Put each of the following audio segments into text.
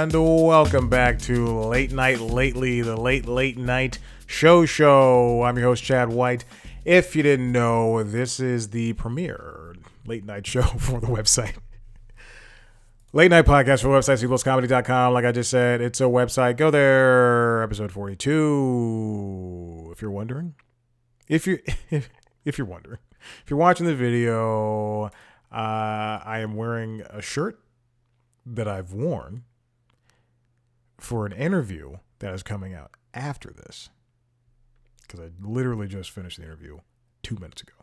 and welcome back to Late Night Lately, the late night show. I'm your host, Chad White. If you didn't know, this is the premier late night show for the website. Late night podcast for the website, cploscomedy.com. Like I just said, it's a website. Go there. Episode 42. If you're wondering. If you're wondering. If you're watching the video, I am wearing a shirt that I've worn for an interview that is coming out after this. Because I literally just finished the interview 2 minutes ago.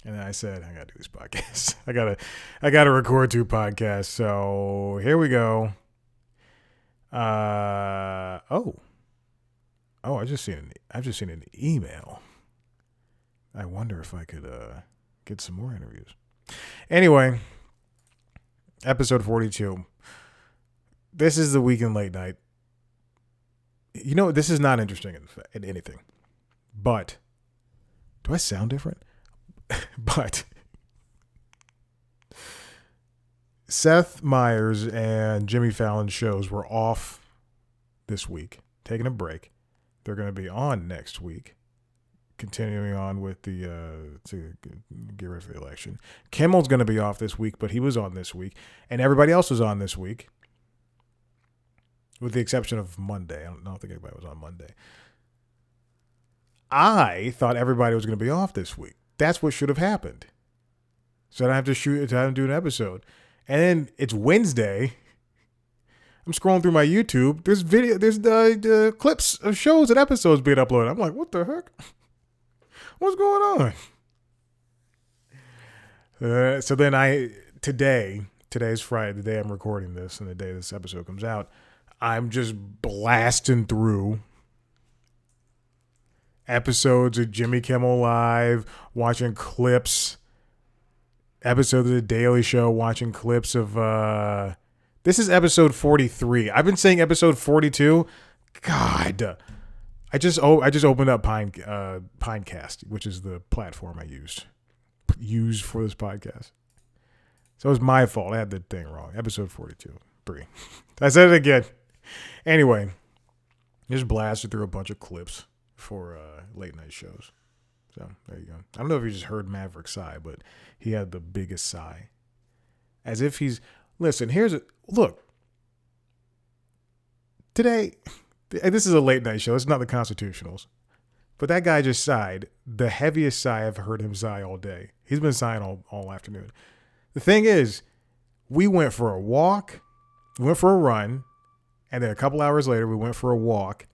And then I said, I gotta do this podcast. I gotta record 2 podcasts. So here we go. I've just seen an email. I wonder if I could get some more interviews. Anyway, episode 42. This is the weekend late night. You know, this is not interesting in anything. But, do I sound different? But, Seth Meyers and Jimmy Fallon's shows were off this week, taking a break. They're going to be on next week, continuing on with the to get ready for the election. Kimmel's going to be off this week, but he was on this week, and everybody else was on this week, with the exception of Monday. I don't think anybody was on Monday. I thought everybody was going to be off this week. That's what should have happened. So I don't have to do an episode. And then it's Wednesday. I'm scrolling through my YouTube. There's the clips of shows and episodes being uploaded. I'm like, what the heck? What's going on? So then today's Friday, the day I'm recording this and the day this episode comes out, I'm just blasting through episodes of Jimmy Kimmel Live, watching clips, episodes of The Daily Show, watching clips of, this is episode 43. I've been saying episode 42. God, I just opened up Pinecast, which is the platform I used for this podcast. So it was my fault. I had the thing wrong. Episode 42. 3. I said it again. Anyway, just blasted through a bunch of clips for late night shows. So there you go. I don't know if you just heard Maverick sigh, but he had the biggest sigh. As if he's... Listen, look. Today, this is a late night show. It's not the Constitutionals. But that guy just sighed. The heaviest sigh I've heard him sigh all day. He's been sighing all afternoon. The thing is, we went for a walk. We went for a run. And then a couple hours later, we went for a walk.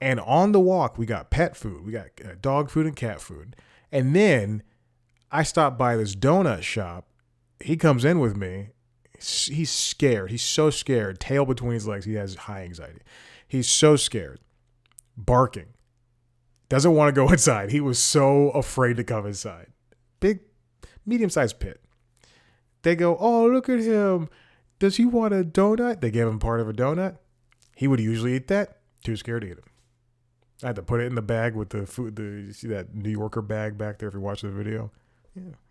And on the walk, we got pet food. We got dog food and cat food. And then I stopped by this donut shop. He comes in with me. He's scared. He's so scared. Tail between his legs. He has high anxiety. He's so scared. Barking. Doesn't want to go inside. He was so afraid to come inside. Big, medium-sized pit. They go, oh, look at him. Does he want a donut? They gave him part of a donut. He would usually eat that. Too scared to eat it. I had to put it in the bag with the food. You see that New Yorker bag back there if you watch the video?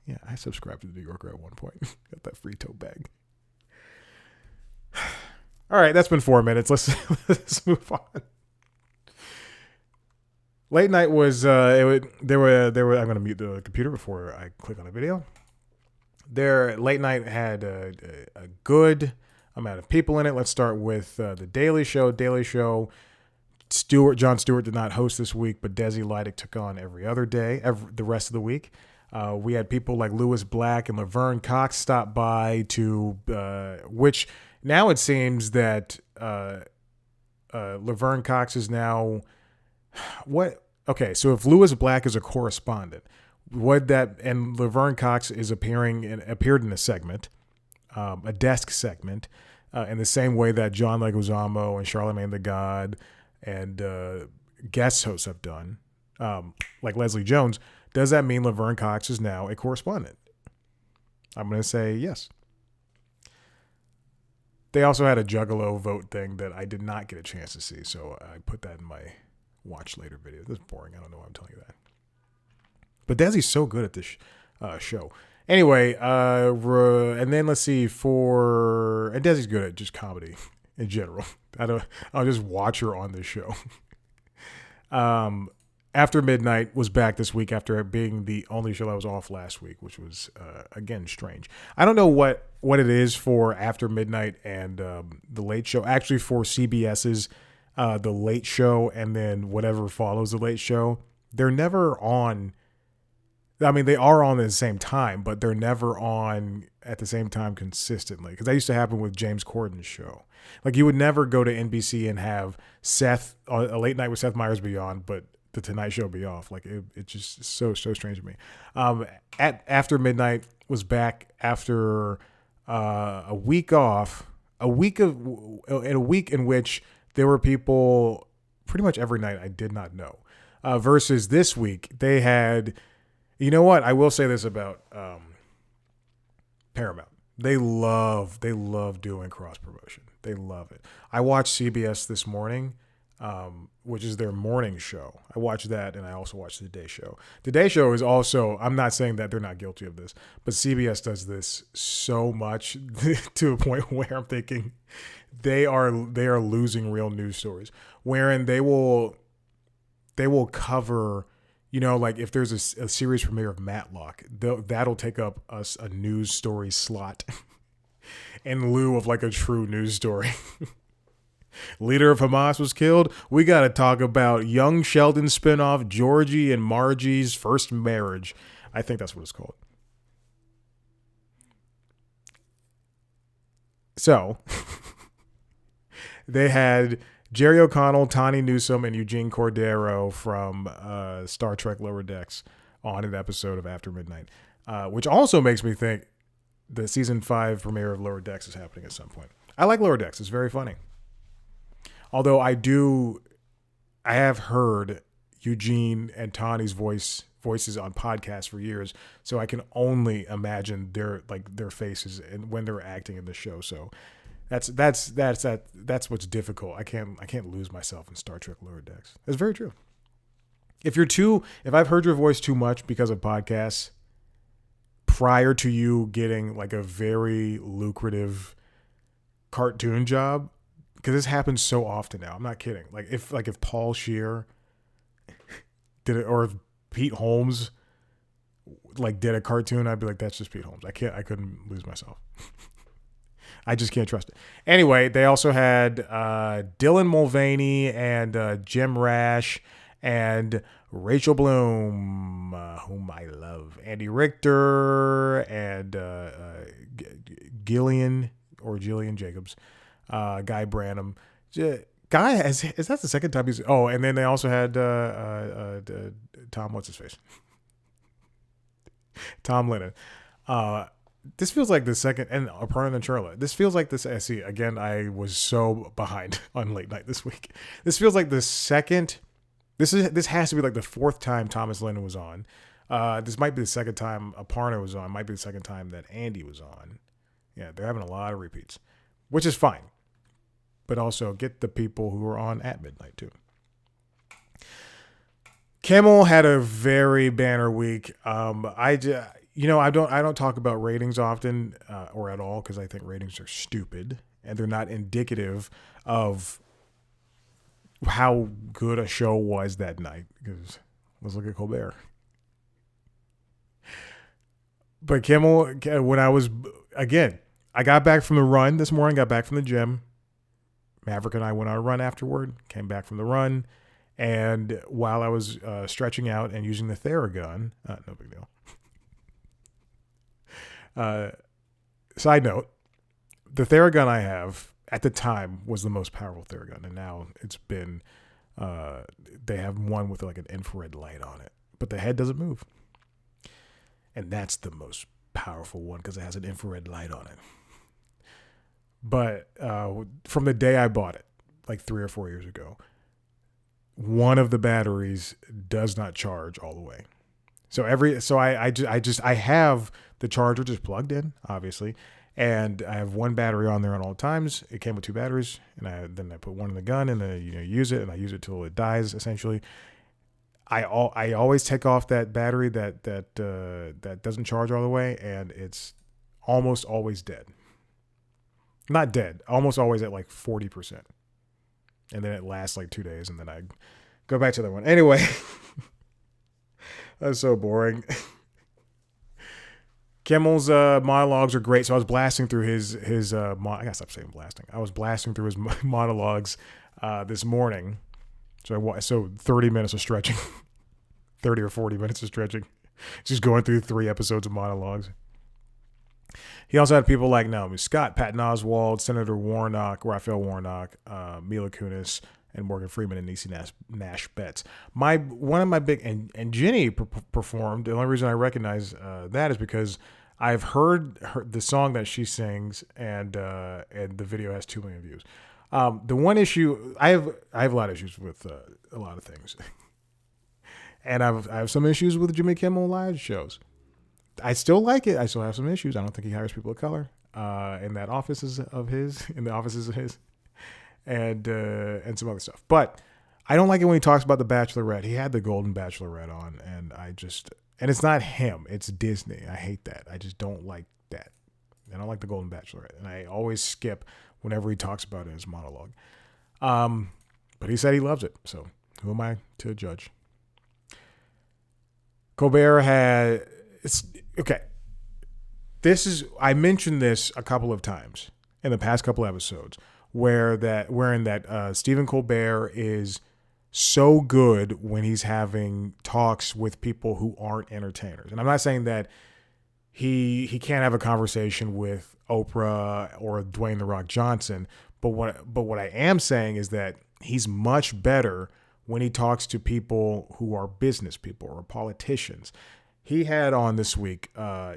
Yeah, I subscribed to the New Yorker at one point. Got that free tote bag. All right, that's been 4 minutes. Let's move on. Late night was I'm going to mute the computer before I click on the video. Late night had a good amount of people in it. Let's start with The Daily Show. Daily Show. Jon Stewart did not host this week, but Desi Lydic took on every other day, the rest of the week. We had people like Lewis Black and Laverne Cox stop by which now it seems that Laverne Cox is now what? Okay, so if Lewis Black is a correspondent, and Laverne Cox is appeared in a segment, a desk segment, in the same way that John Leguizamo and Charlamagne the God and guest hosts have done, like Leslie Jones, does that mean Laverne Cox is now a correspondent? I'm going to say yes. They also had a Juggalo vote thing that I did not get a chance to see, so I put that in my watch later video. This is boring. I don't know why I'm telling you that. But Desi's so good at this show. Anyway, and then let's see and Desi's good at just comedy in general. I'll just watch her on this show. After Midnight was back this week after being the only show that was off last week, which was again strange. I don't know what it is for After Midnight and the Late Show. Actually, for CBS's the Late Show and then whatever follows the Late Show, they're never on. I mean, they are on at the same time, but they're never on at the same time consistently. Because that used to happen with James Corden's show. Like, you would never go to NBC and have Seth, a late night with Seth Meyers be on, but the Tonight Show be off. Like, it's just so strange to me. After Midnight was back after a week off, a week in which there were people pretty much every night I did not know. Versus this week, they had... You know what? I will say this about Paramount. They love doing cross promotion. They love it. I watched CBS this morning, which is their morning show. I watched that, and I also watched the Day Show. The Day Show is also, I'm not saying that they're not guilty of this, but CBS does this so much to a point where I'm thinking they are losing real news stories, wherein they will cover... You know, like if there's a series premiere of Matlock, that'll take up a news story slot in lieu of like a true news story. Leader of Hamas was killed. We got to talk about young Sheldon spinoff, Georgie and Margie's first marriage. I think that's what it's called. So they had Jerry O'Connell, Tawny Newsome, and Eugene Cordero from Star Trek Lower Decks on an episode of After Midnight, which also makes me think the season 5 premiere of Lower Decks is happening at some point. I like Lower Decks. It's very funny. Although I have heard Eugene and Tawny's voices on podcasts for years, so I can only imagine their faces and when they're acting in the show. So that's what's difficult. I can't lose myself in Star Trek Lower Decks. That's very true. If I've heard your voice too much because of podcasts prior to you getting like a very lucrative cartoon job, because this happens so often now. I'm not kidding. If Paul Scheer did it, or if Pete Holmes did a cartoon, I'd be like, that's just Pete Holmes. I couldn't lose myself. I just can't trust it. Anyway, they also had Dylan Mulvaney and Jim Rash and Rachel Bloom, whom I love, Andy Richter and Gillian Jacobs, Guy Branum. Guy, is that the second time he's... Oh, and then they also had Tom, what's his face? Tom Lennon. This feels like the second, and Aparna Nancherla. This feels like this. I see, again, I was so behind on Late Night this week. This feels like the second. This has to be like the fourth time Thomas Lennon was on. This might be the second time Aparna was on. Might be the second time that Andy was on. Yeah, they're having a lot of repeats, which is fine. But also get the people who are on at midnight too. Kimmel had a very banner week. I don't talk about ratings often or at all because I think ratings are stupid and they're not indicative of how good a show was that night. Because let's look at Colbert. But Kimmel, when I got back from the run this morning, got back from the gym. Maverick and I went on a run afterward, came back from the run. And while I was stretching out and using the Theragun, no big deal. Side note, the Theragun I have at the time was the most powerful Theragun, and now it's been they have one with like an infrared light on it, but the head doesn't move, and that's the most powerful one because it has an infrared light on it. But from the day I bought it, like 3 or 4 years ago, one of the batteries does not charge all the way. I have the charger just plugged in, obviously, and I have one battery on there at all times. It came with 2 batteries, and I put one in the gun, and then use it, and I use it till it dies. Essentially, I always take off that battery that doesn't charge all the way, and it's almost always dead. Not dead. Almost always at like 40%. And then it lasts like 2 days, and then I go back to the one. Anyway, that's so boring. Kimmel's monologues are great, so I was blasting through his I gotta stop saying blasting. I was blasting through his monologues this morning. So 30 minutes of stretching, 30 or 40 minutes of stretching, just going through 3 episodes of monologues. He also had people like Naomi Scott, Patton Oswalt, Senator Warnock, Raphael Warnock, Mila Kunis, and Morgan Freeman and Niecy Nash Betts. One of my big and Ginny performed. The only reason I recognize that is because I've heard the song that she sings, and the video has 2 million views. The one issue I have a lot of issues with a lot of things, and I have some issues with Jimmy Kimmel live shows. I still like it. I still have some issues. I don't think he hires people of color in that offices of his, and some other stuff. But I don't like it when he talks about The Bachelorette. He had the Golden Bachelorette on, and and it's not him. It's Disney. I hate that. I just don't like that. I don't like the Golden Bachelorette, and I always skip whenever he talks about it in his monologue. But he said he loves it, so who am I to judge? Colbert had... Okay. I mentioned this a couple of times in the past couple episodes wherein Stephen Colbert is so good when he's having talks with people who aren't entertainers. And I'm not saying that he can't have a conversation with Oprah or Dwayne The Rock Johnson, but what I am saying is that he's much better when he talks to people who are business people or politicians. He had on this week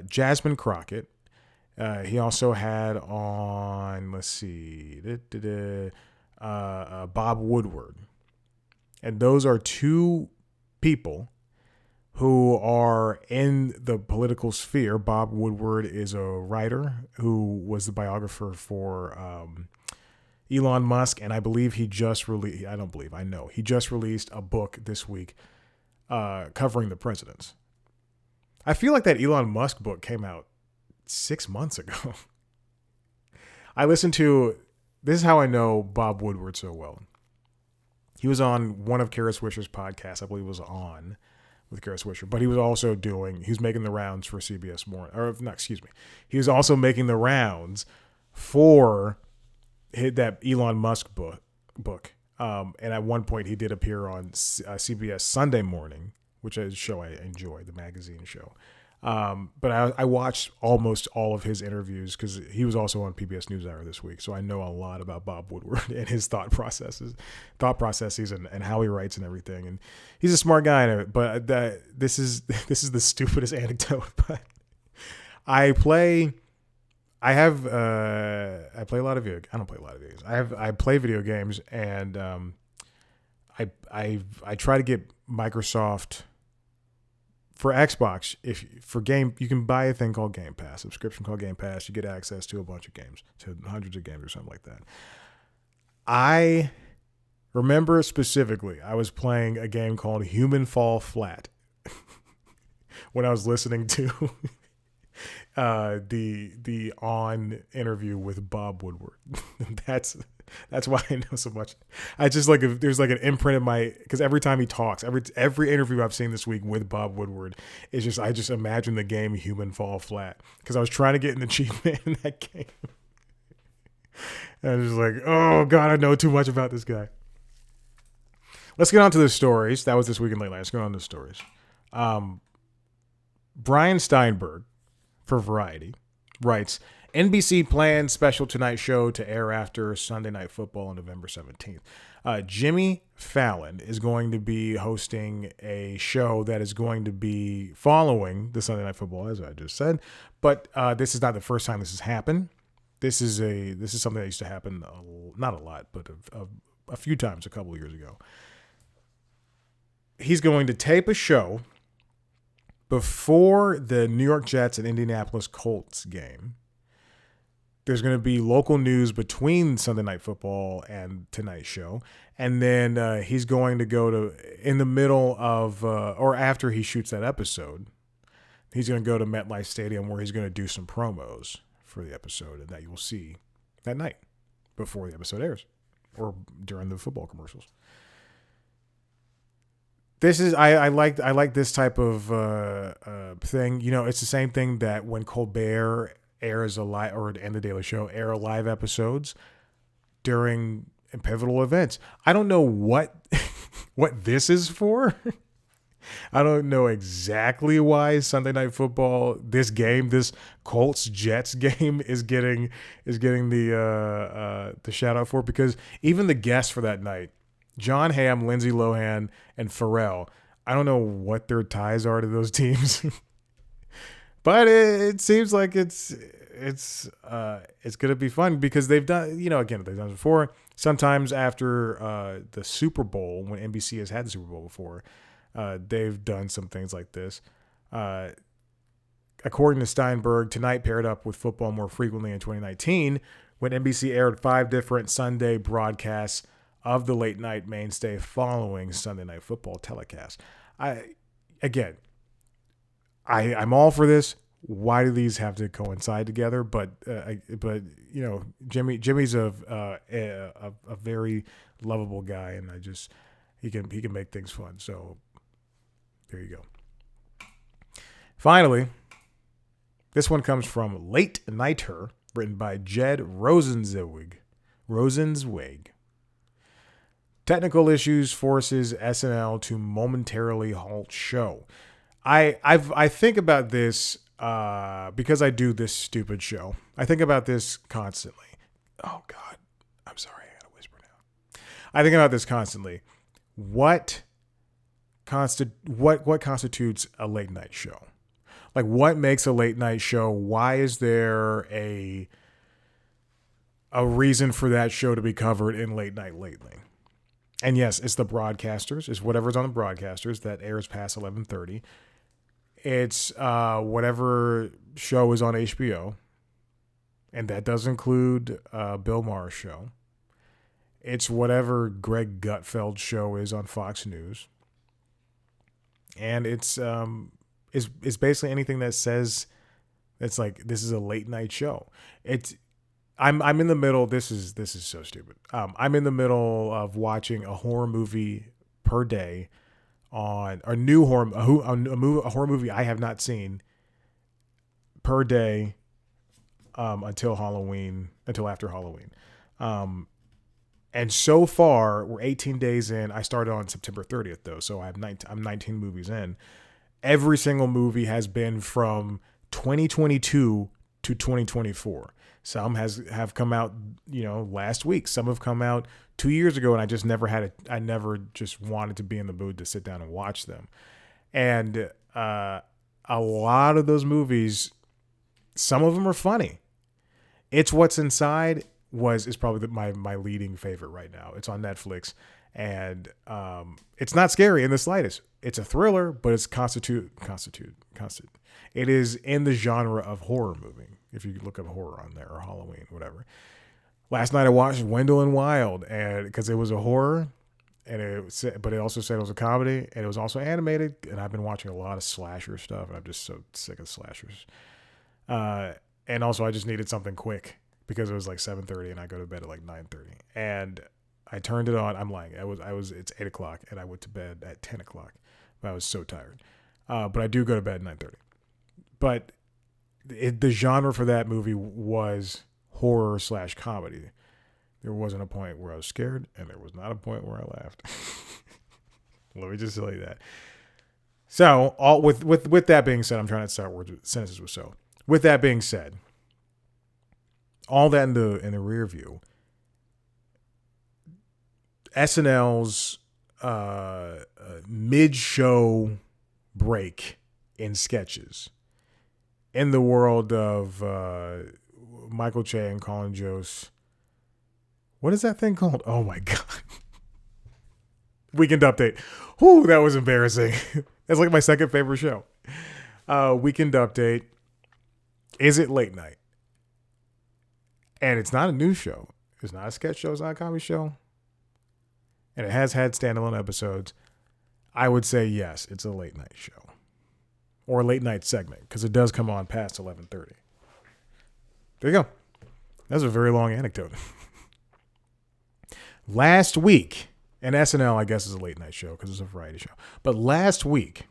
Jasmine Crockett. He also had on, Bob Woodward. And those are 2 people who are in the political sphere. Bob Woodward is a writer who was the biographer for Elon Musk. And I believe he just released a book this week covering the presidents. I feel like that Elon Musk book came out 6 months ago. this is how I know Bob Woodward so well. He was on one of Kara Swisher's podcasts. I believe it was On with Kara Swisher, but he was making the rounds for CBS Morning, He was also making the rounds for that Elon Musk book. And at one point he did appear on CBS Sunday Morning, which is a show I enjoy, the magazine show. But I watched almost all of his interviews because he was also on PBS NewsHour this week. So I know a lot about Bob Woodward and his thought processes and how he writes and everything. And he's a smart guy. But this is the stupidest anecdote. But I play a lot of video. I don't play a lot of video games. I play video games, and I try to get Microsoft. For Xbox, you can buy a thing called Game Pass, subscription called Game Pass. You get access to a bunch of games, to hundreds of games or something like that. I remember specifically, I was playing a game called Human Fall Flat when I was listening to the On interview with Bob Woodward. That's why I know so much. I just there's an imprint in because every time he talks, every interview I've seen this week with Bob Woodward is just, I just imagine the game Human Fall Flat, because I was trying to get an achievement in that game. And I was just like, oh God, I know too much about this guy. Let's get on to the stories. That was this week in Late Night. Let's get on to the stories. Brian Steinberg for Variety writes, NBC plans special Tonight Show to air after Sunday Night Football on November 17th. Jimmy Fallon is going to be hosting a show that is going to be following the Sunday Night Football, as I just said. But this is not the first time this has happened. This is something that used to happen, not a lot, but a few times a couple of years ago. He's going to tape a show before the New York Jets and Indianapolis Colts game. There's going to be local news between Sunday Night Football and tonight's show. And then he's going to go to, in the middle of, or after he shoots that episode, he's going to go to MetLife Stadium where he's going to do some promos for the episode, and that you will see that night before the episode airs or during the football commercials. This is I like this type of thing. You know, it's the same thing that when Colbert airs a live, or and the Daily Show air live episodes during pivotal events. I don't know what what this is for. I don't know exactly why Sunday Night Football, this game, this Colts Jets game, is getting the shout out for, because even the guests for that night, John Hamm, Lindsay Lohan, and Pharrell, I don't know what their ties are to those teams, but it seems like it's gonna be fun because they've done, you know, again, they've done it before. Sometimes after the Super Bowl, when NBC has had the Super Bowl before, they've done some things like this. According to Steinberg, Tonight paired up with football more frequently in 2019 when NBC aired 5 different Sunday broadcasts of the late night mainstay following Sunday Night Football telecast. I'm all for this. Why do these have to coincide together? But you know, Jimmy's a very lovable guy, and he can make things fun. So there you go. Finally, this one comes from Late Nighter, written by Jed Rosenzweig. Technical issues forces SNL to momentarily halt show. I think about this because I do this stupid show. I think about this constantly. Oh God, I'm sorry, I gotta whisper now. I think about this constantly. What constitutes a late night show? Like, what makes a late night show? Why is there a reason for that show to be covered in late night lately? And yes, it's the broadcasters. It's whatever's on the broadcasters that airs past 11:30. It's whatever show is on HBO, and that does include Bill Maher's show. It's whatever Greg Gutfeld's show is on Fox News, and it's basically anything that says it's like this is a late night show. I'm in the middle. This is so stupid. I'm in the middle of watching a horror movie per day on a horror movie I have not seen per day until after Halloween. And so far we're 18 days in. I started on September 30th though, so I'm 19 movies in. Every single movie has been from 2022 to 2024. Some have come out, you know, last week. Some have come out 2 years ago, and I just I never just wanted to be in the mood to sit down and watch them. And a lot of those movies, some of them are funny. It's What's Inside is probably my leading favorite right now. It's on Netflix, and it's not scary in the slightest. It's a thriller, but it's it is in the genre of horror movie. If you look up horror on there, or Halloween, whatever. Last night I watched Wendell and Wild, and because it was a horror, but it also said it was a comedy, and it was also animated. And I've been watching a lot of slasher stuff, and I'm just so sick of slashers. And also I just needed something quick because it was like 7:30, and I go to bed at like 9:30, and I turned it on. I'm lying. It's 8:00, and I went to bed at 10:00. I was so tired. But I do go to bed at 9:30. But the genre for that movie was horror / comedy. There wasn't a point where I was scared, and there was not a point where I laughed. Let me just tell you that. So, with that being said, I'm trying to start words with sentences with so. With that being said, all that in the rear view, SNL's mid-show break in sketches in the world of Michael Che and Colin Jost. What is that thing called? Oh my God. Weekend Update. Whew, that was embarrassing. That's like my second favorite show. Weekend Update. Is it late night? And it's not a news show. It's not a sketch show. It's not a comedy show. And it has had standalone episodes. I would say yes, it's a late night show. Or a late night segment, because it does come on past 11:30. There you go. That's a very long anecdote. Last week, and SNL, I guess, is a late night show because it's a variety show. But last week,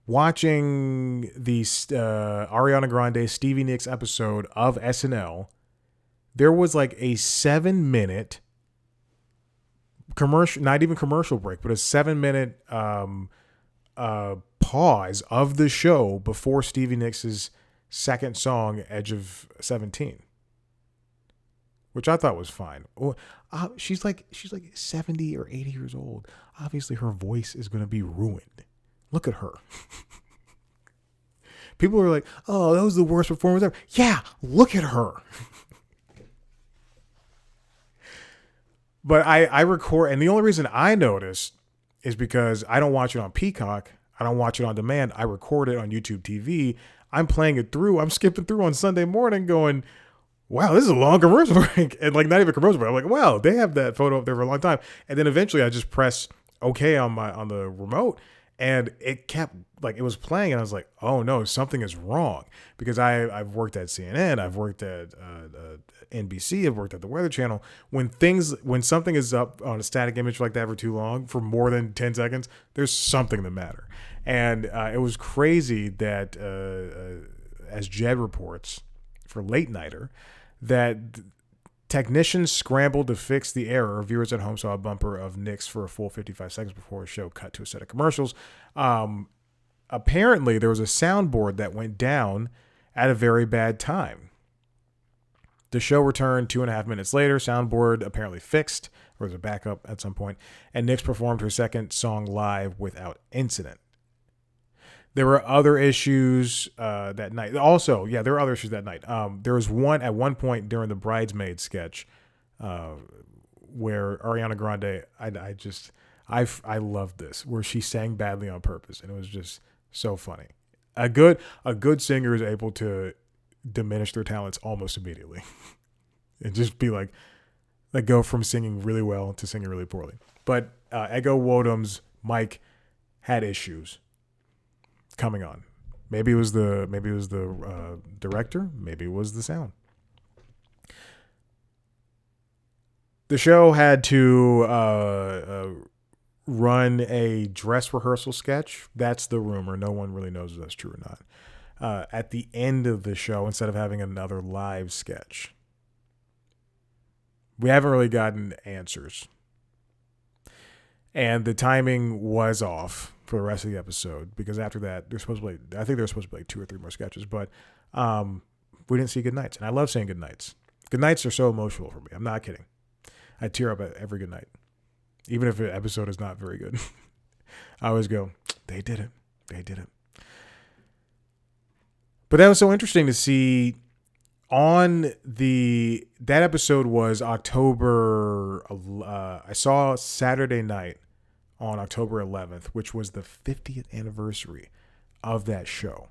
watching the Ariana Grande Stevie Nicks episode of SNL, there was like a 7-minute commercial, not even commercial break, but a 7-minute pause of the show before Stevie Nicks' second song, Edge of 17, which I thought was fine. She's like 70 or 80 years old. Obviously, her voice is going to be ruined. Look at her. People are like, oh, that was the worst performance ever. Yeah, look at her. But I record, and the only reason I noticed is because I don't watch it on Peacock. I don't watch it on demand. I record it on YouTube TV. I'm playing it through. I'm skipping through on Sunday morning going, wow, this is a long commercial break. And like, not even commercial break. I'm like, wow, they have that photo up there for a long time. And then eventually I just press OK on the remote, and it kept, like, it was playing, and I was like, oh no, something is wrong. Because I've worked at CNN, I've worked at NBC, I've worked at the Weather Channel. When something is up on a static image like that for too long, for more than 10 seconds, there's something the matter. And it was crazy that, as Jed reports for Late Nighter, that technicians scrambled to fix the error. Viewers at home saw a bumper of Nicks for a full 55 seconds before a show cut to a set of commercials. Apparently, there was a soundboard that went down at a very bad time. The show returned 2.5 minutes later. Soundboard apparently fixed. There was a backup at some point. And Nicks performed her second song live without incident. There were other issues that night. Also, yeah, there were other issues that night. There was one at one point during the Bridesmaid sketch where Ariana Grande, I loved this, where she sang badly on purpose, and it was just so funny. A good singer is able to diminish their talents almost immediately and just be like go from singing really well to singing really poorly. But Ego Wodom's mic had issues coming on. Maybe it was the director. Maybe it was the sound. The show had to run a dress rehearsal sketch. That's the rumor. No one really knows if that's true or not. At the end of the show, instead of having another live sketch. We haven't really gotten answers. And the timing was off for the rest of the episode, because after that, there's supposed to be, I think there's supposed to be like 2 or 3 more sketches, but we didn't see goodnights. And I love saying goodnights. Goodnights are so emotional for me. I'm not kidding. I tear up at every goodnight. Even if an episode is not very good. I always go, they did it. They did it. But that was so interesting to see. That episode was October, I saw Saturday night on October 11th, which was the 50th anniversary of that show,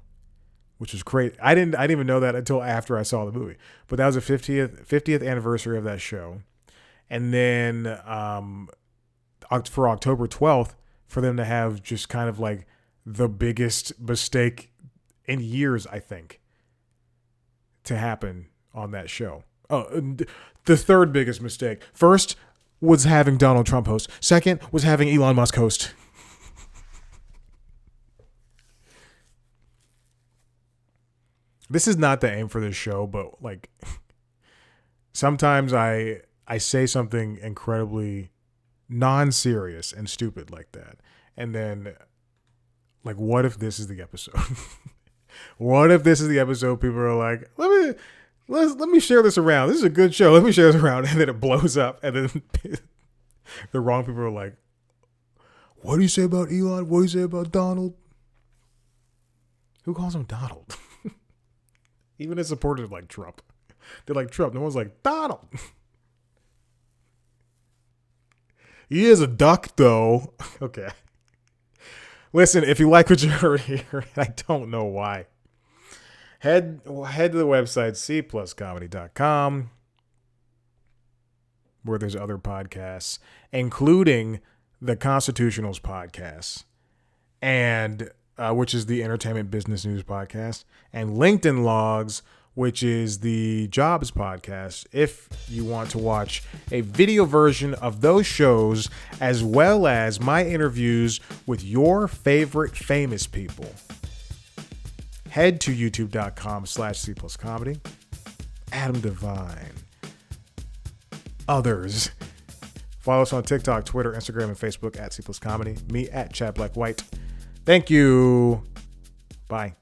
which was great. I didn't even know that until after I saw the movie, but that was the 50th anniversary of that show. And then for October 12th, for them to have just kind of like the biggest mistake in years, I think, to happen on that show. Oh, the third biggest mistake. First was having Donald Trump host. Second was having Elon Musk host. This is not the aim for this show, but like sometimes I say something incredibly non-serious and stupid like that. And then like, what if this is the episode? What if this is the episode? People are like, let me share this around. This is a good show. Let me share this around. And then it blows up. And then the wrong people are like, what do you say about Elon? What do you say about Donald? Who calls him Donald? Even his supporters like Trump. They're like Trump. No one's like Donald. He is a duck, though. Okay. Listen, if you like what you heard here, I don't know why, head to the website cpluscomedy.com, where there's other podcasts, including the Constitutionals podcast, and which is the Entertainment Business News podcast, and LinkedIn Logs, which is the Jobs podcast, if you want to watch a video version of those shows, as well as my interviews with your favorite famous people. Head to youtube.com/C+comedy. Adam Devine. Others. Follow us on TikTok, Twitter, Instagram, and Facebook at C+comedy. Me at Chad Black White. Thank you. Bye.